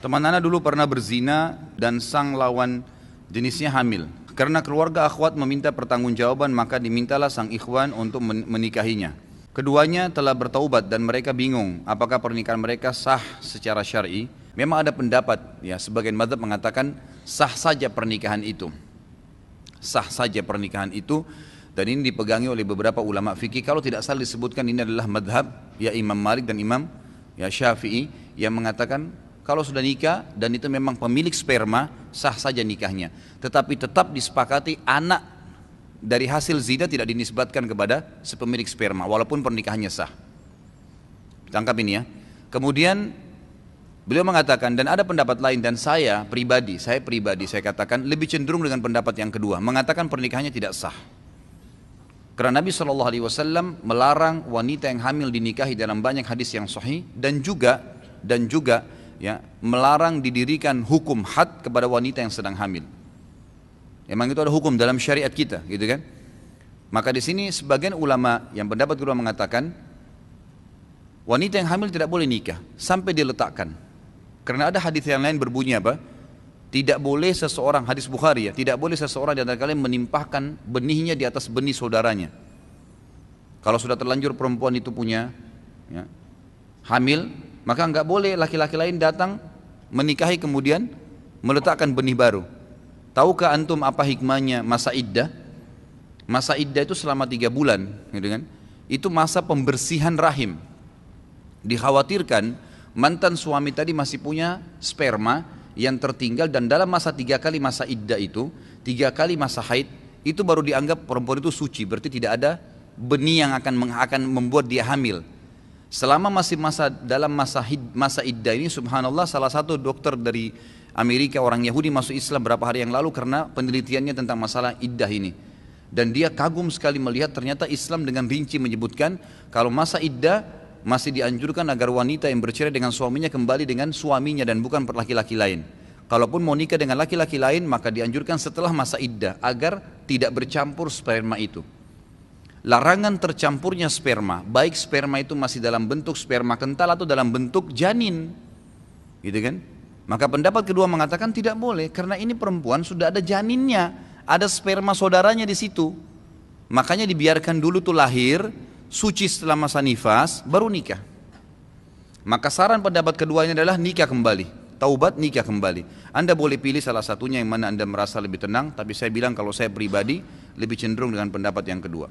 Teman Ana dulu pernah berzina dan sang lawan jenisnya hamil. Karena keluarga akhwat meminta pertanggungjawaban, maka dimintalah sang ikhwan untuk menikahinya. Keduanya telah bertaubat dan mereka bingung apakah pernikahan mereka sah secara syar'i. Memang ada pendapat, ya, sebagian mazhab mengatakan sah saja pernikahan itu. Sah saja pernikahan itu, dan ini dipegangi oleh beberapa ulama fikih. Kalau tidak salah disebutkan ini adalah madhab ya Imam Malik dan Imam ya Syafi'i yang mengatakan kalau sudah nikah dan itu memang pemilik sperma, sah saja nikahnya. Tetapi tetap disepakati anak dari hasil zina tidak dinisbatkan kepada sepemilik sperma walaupun pernikahannya sah. Tangkap ini ya. Kemudian beliau mengatakan, dan ada pendapat lain, dan saya pribadi saya katakan lebih cenderung dengan pendapat yang kedua, mengatakan pernikahannya tidak sah. Karena Nabi SAW melarang wanita yang hamil dinikahi dalam banyak hadis yang sahih, dan juga ya, melarang didirikan hukum had kepada wanita yang sedang hamil. Memang itu ada hukum dalam syariat kita, gitu kan? Maka di sini sebagian ulama yang pendapat kedua mengatakan wanita yang hamil tidak boleh nikah sampai diletakkan. Karena ada hadis yang lain berbunyi apa? Tidak boleh seseorang, hadis Bukhari ya, tidak boleh seseorang di antara kalian menimpahkan benihnya di atas benih saudaranya. Kalau sudah terlanjur perempuan itu punya ya, hamil, maka enggak boleh laki-laki lain datang menikahi kemudian meletakkan benih baru. Tahukah antum apa hikmahnya masa iddah? Masa iddah itu selama 3 bulan, gitu kan? Itu masa pembersihan rahim. Dikhawatirkan mantan suami tadi masih punya sperma yang tertinggal, dan dalam masa 3 kali masa iddah itu, 3 kali masa haid, itu baru dianggap perempuan itu suci, berarti tidak ada benih yang akan membuat dia hamil. Selama masih dalam masa iddah ini, subhanallah, salah satu dokter dari Amerika, orang Yahudi, masuk Islam berapa hari yang lalu karena penelitiannya tentang masalah iddah ini. Dan dia kagum sekali melihat ternyata Islam dengan rinci menyebutkan kalau masa iddah masih dianjurkan agar wanita yang bercerai dengan suaminya kembali dengan suaminya dan bukan laki-laki lain. Kalaupun mau nikah dengan laki-laki lain, maka dianjurkan setelah masa iddah agar tidak bercampur sperma itu. Larangan tercampurnya sperma, baik sperma itu masih dalam bentuk sperma kental atau dalam bentuk janin, gitu kan? Maka pendapat kedua mengatakan tidak boleh, karena ini perempuan sudah ada janinnya, ada sperma saudaranya di situ. Makanya dibiarkan dulu tuh lahir, suci setelah masa nifas, baru nikah. Maka saran pendapat kedua ini adalah nikah kembali, taubat nikah kembali. Anda boleh pilih salah satunya yang mana Anda merasa lebih tenang, tapi saya bilang kalau saya pribadi lebih cenderung dengan pendapat yang kedua.